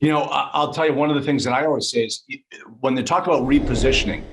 I'll tell you one of the things that I always say is when they talk about repositioning,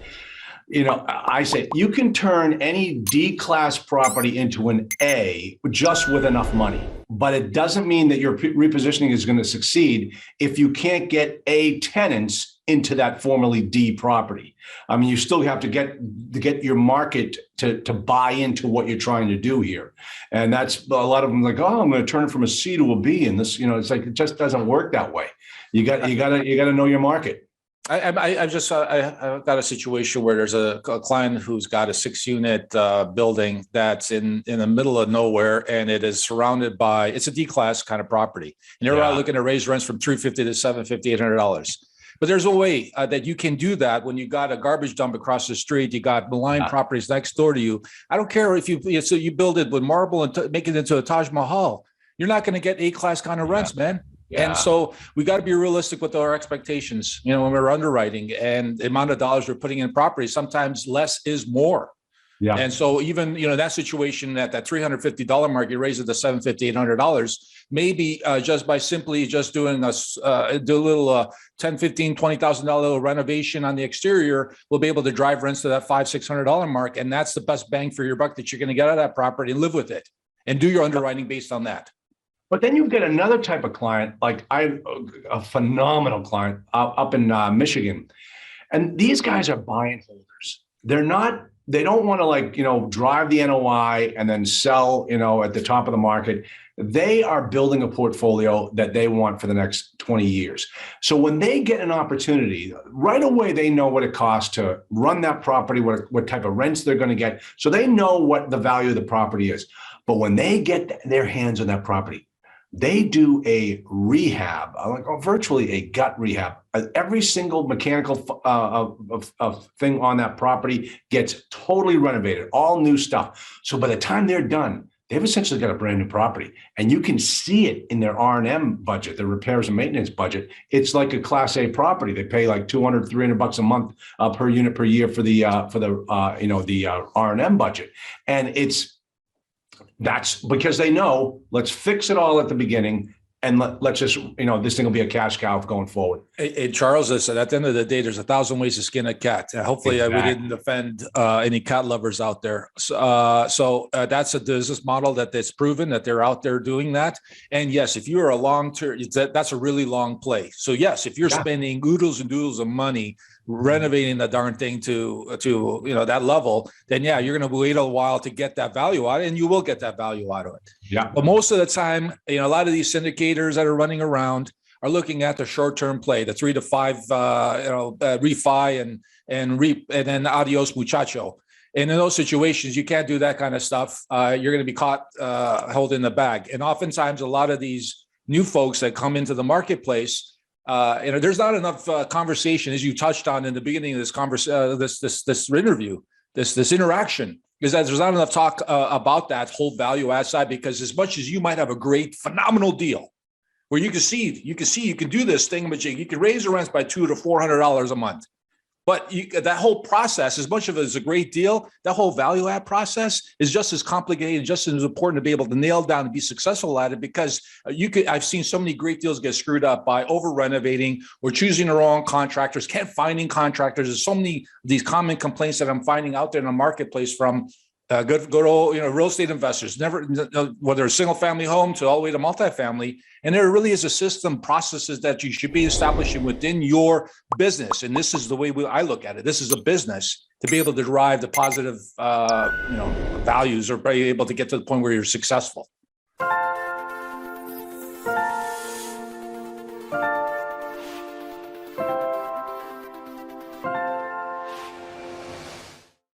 I say you can turn any D class property into an A just with enough money, but it doesn't mean that your repositioning is going to succeed if you can't get A tenants into that formerly D property. I mean, you still have to get your market to buy into what you're trying to do here. And that's a lot of them like, oh, I'm going to turn it from a C to a B. And this, it's like, it just doesn't work that way. You got to know your market. I've got a situation where there's a client who's got a 6-unit building that's in the middle of nowhere, and it is surrounded by, it's a D-class kind of property. And they're looking to raise rents from $350 to $750, $800. But there's a way that you can do that when you got a garbage dump across the street, you got malign properties next door to you. I don't care if you build it with marble and make it into a Taj Mahal. You're not going to get A-class kind of rents, man. Yeah. And so we got to be realistic with our expectations, when we're underwriting and the amount of dollars we're putting in property. Sometimes less is more. Yeah. And so even, that situation at that $350 mark, you raise it to $750, $800, maybe just by simply just doing do a little $10, $15, $20,000 renovation on the exterior, we'll be able to drive rents to that $500, $600 mark. And that's the best bang for your buck that you're going to get out of that property, and live with it and do your underwriting based on that. But then you get another type of client, like a phenomenal client up in Michigan. And these guys are buy and holders. They don't want to drive the NOI and then sell, at the top of the market. They are building a portfolio that they want for the next 20 years. So when they get an opportunity, right away, they know what it costs to run that property, what type of rents they're going to get. So they know what the value of the property is. But when they get their hands on that property, they do a rehab, virtually a gut rehab. Every single mechanical thing on that property gets totally renovated, all new stuff. So by the time they're done, they've essentially got a brand new property, and you can see it in their R&M budget, their repairs and maintenance budget. It's like a Class A property. They pay like $200, $300 a month per unit per year for the R&M budget, and that's because they know, let's fix it all at the beginning, and let's just, this thing will be a cash cow going forward. Hey, Charles, listen, at the end of the day, there's 1,000 ways to skin a cat. Hopefully we didn't offend any cat lovers out there. So that's a business model that's proven that they're out there doing that. And yes, if you're a long-term, that's a really long play. So yes, if you're spending oodles and doodles of money renovating the darn thing to that level, then you're going to wait a while to get that value out of it, and you will get that value out of it. Yeah. But most of the time, a lot of these syndicators that are running around are looking at the short-term play, the 3 to 5, refi and then adios muchacho. And in those situations, you can't do that kind of stuff. You're going to be caught holding the bag. And oftentimes, a lot of these new folks that come into the marketplace, there's not enough conversation, as you touched on in the beginning of this interview, this interaction, is that there's not enough talk about that whole value add side, because as much as you might have a great, phenomenal deal where you can do this thing, but you can raise the rents by $200 to $400 a month. But that whole process, as much of it is a great deal, that whole value add process is just as complicated, just as important to be able to nail down and be successful at it, because I've seen so many great deals get screwed up by over renovating or choosing the wrong contractors, can't finding contractors. There's so many of these common complaints that I'm finding out there in the marketplace from good old real estate investors, whether it's single family home to all the way to multifamily. And there really is a system, processes that you should be establishing within your business. And this is the way I look at it. This is a business to be able to derive the positive values, or be able to get to the point where you're successful.